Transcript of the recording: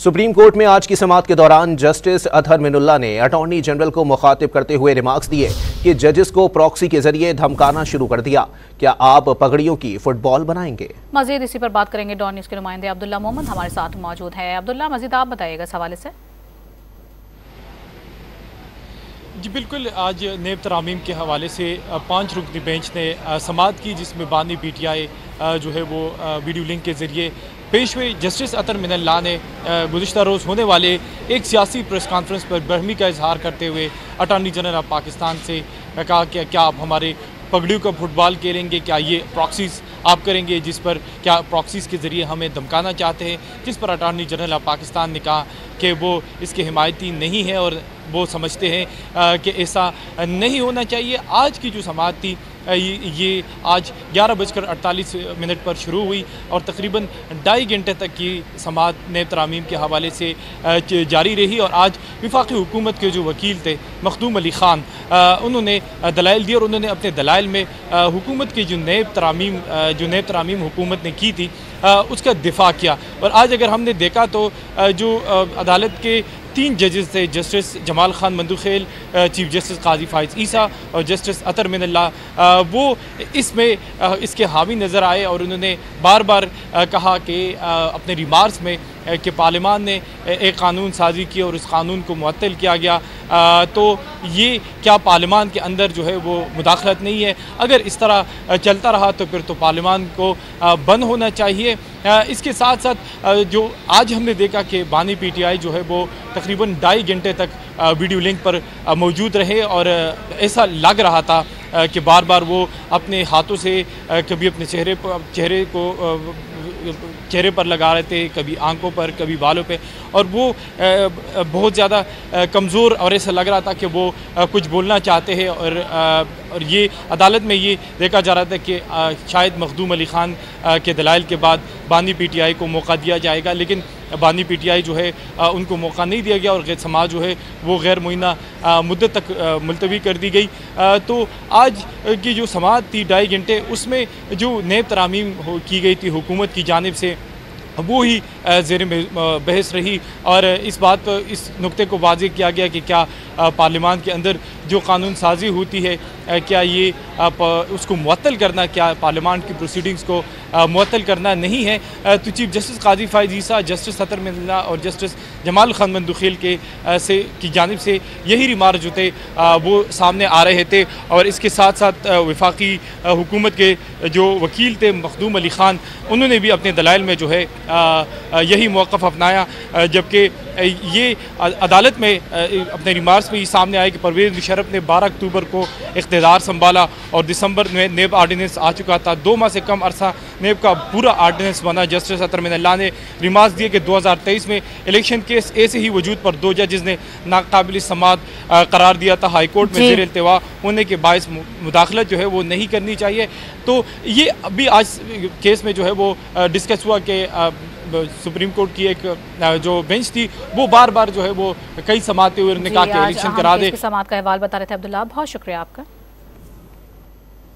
Supreme court में आज की समाअत के दौरान जस्टिस अतहर मिनुल्लाह ने अटॉर्नी जनरल को मुखातिब करते हुए रिमार्क्स दिए कि जजेस को प्रॉक्सी के जरिए धमकाना शुरू कर दिया। क्या आप पगड़ियों की फुटबॉल बनाएंगे? मजीद इसी पर बात करेंगे। डॉन न्यूज़ के नुमाइंदे अब्दुल्ला मोहम्मद हमारे साथ मौजूद है। अब्दुल्ला, मजीद आप बताइएगा इस हवाले से। जी बिल्कुल, आज नेब तरामीम के हवाले से 5 रुकनी बेंच ने समाअत की, जिसमें बानी PTI जो है वो वीडियो लिंक के ज़रिए पेश हुए। जस्टिस अतहर मिनुल्लाह ने गुज़िश्ता रोज़ होने वाले एक सियासी प्रेस कॉन्फ्रेंस पर बरहमी का इजहार करते हुए अटॉर्नी जनरल ऑफ पाकिस्तान से कहा कि क्या आप हमारे पगड़ियों का फुटबॉल खेलेंगे, क्या ये प्रॉक्सीज़ आप करेंगे, जिस पर क्या प्रॉक्सीज़ के ज़रिए हमें धमकाना चाहते हैं, जिस पर अटॉर्नी जनरल ऑफ पाकिस्तान ने कहा कि वो इसके हिमायती नहीं है और वो समझते हैं कि ऐसा नहीं होना चाहिए। आज की जो समाअत थी ये आज 11:48 पर शुरू हुई और तकरीबन 2.5 घंटे तक की समाअत नेब तरामीम के हवाले से जारी रही। और आज वफाकी हुकूमत के जो वकील थे मखदूम अली ख़ान, उन्होंने दलाइल दिए और उन्होंने अपने दलाइल में हुकूमत की जो नेब तरामीम हुकूमत ने की थी उसका दिफा किया। और आज अगर हमने देखा तो जो अदालत के 3 जजेस थे, justice Jamal Khan Mandokhail, chief justice Qazi Faez Isa और जस्टिस अतहर मिनुल्लाह, वो इसमें इसके हामी नज़र आए और उन्होंने बार बार कहा कि अपने रिमार्क्स में कि पार्लियामान ने एक कानून साजी की और उस कानून को मुअत्तल किया गया, तो ये क्या पार्लियामान के अंदर जो है वो मुदाखलत नहीं है? अगर इस तरह चलता रहा तो फिर तो पार्लियामान को बंद होना चाहिए। इसके साथ साथ जो आज हमने देखा कि बानी PTI जो है वो तकरीबन 2.5 घंटे तक वीडियो लिंक पर मौजूद रहे और ऐसा लग रहा था कि बार बार वो अपने हाथों से कभी अपने चेहरे पर लगा रहे थे, कभी आंखों पर, कभी बालों पे, और वो बहुत ज़्यादा कमज़ोर और ऐसा लग रहा था कि वो कुछ बोलना चाहते हैं। और ये अदालत में ये देखा जा रहा था कि शायद मखदूम अली ख़ान के दलाइल के बाद बानी PTI को मौका दिया जाएगा, लेकिन बानी PTI जो है उनको मौका नहीं दिया गया और समाअत जो है वो गैर मुइना मुद्दत तक मुलतवी कर दी गई। तो आज की जो समाअत थी 2.5 घंटे, उसमें जो नेब तरामीम की गई थी हुकूमत की जानिब से वो ही ज़ेर बहस रही और इस बात पर इस नुक्ते को वाज़ेह किया गया कि क्या पार्लियामान के अंदर जो कानून साजी होती है क्या ये उसको मुअत्तल करना, क्या पार्लियामान की प्रोसीडिंग्स को मुअत्तल करना नहीं है। तो चीफ जस्टिस काजी फाइज ईसा, जस्टिस अतहर मिनुल्लाह और जस्टिस जमाल खान मंदुखेल की जानिब से यही रिमार्क जो थे वो सामने आ रहे थे। और इसके साथ साथ वफाकी हुकूमत के जो वकील थे मखदूम अली ख़ान, उन्होंने भी अपने दलाइल में जो है यही मौक़िफ़ अपनाया, जबकि ये अदालत में अपने रिमार्क्स में ये सामने आया कि परवेज़ मुशर्रफ ने 12 अक्टूबर को इक़्तिदार संभाला और दिसंबर में नेब आर्डीनेंस आ चुका था। 2 माह से कम अरसा नेब का पूरा आर्डीनेंस बना। जस्टिस अतहर मिनुल्लाह ने रिमार्क्स दिए कि 2023 में इलेक्शन केस ऐसे ही वजूद पर 2 जजेस ने नाकाबिल समाअत करार दिया था। हाई कोर्ट में ज़ेर इल्तिवा होने के बायस मुदाखलत जो है वो नहीं करनी चाहिए। तो ये अभी आज केस में जो है वो डिस्कस हुआ कि सुप्रीम कोर्ट की एक जो बेंच थी वो बार बार जो है वो कई समाअतें हुए, उन्होंने कहा कि इलेक्शन करा दे। समाअत का अहवाल बता रहे थे अब्दुल्ला, बहुत शुक्रिया आपका।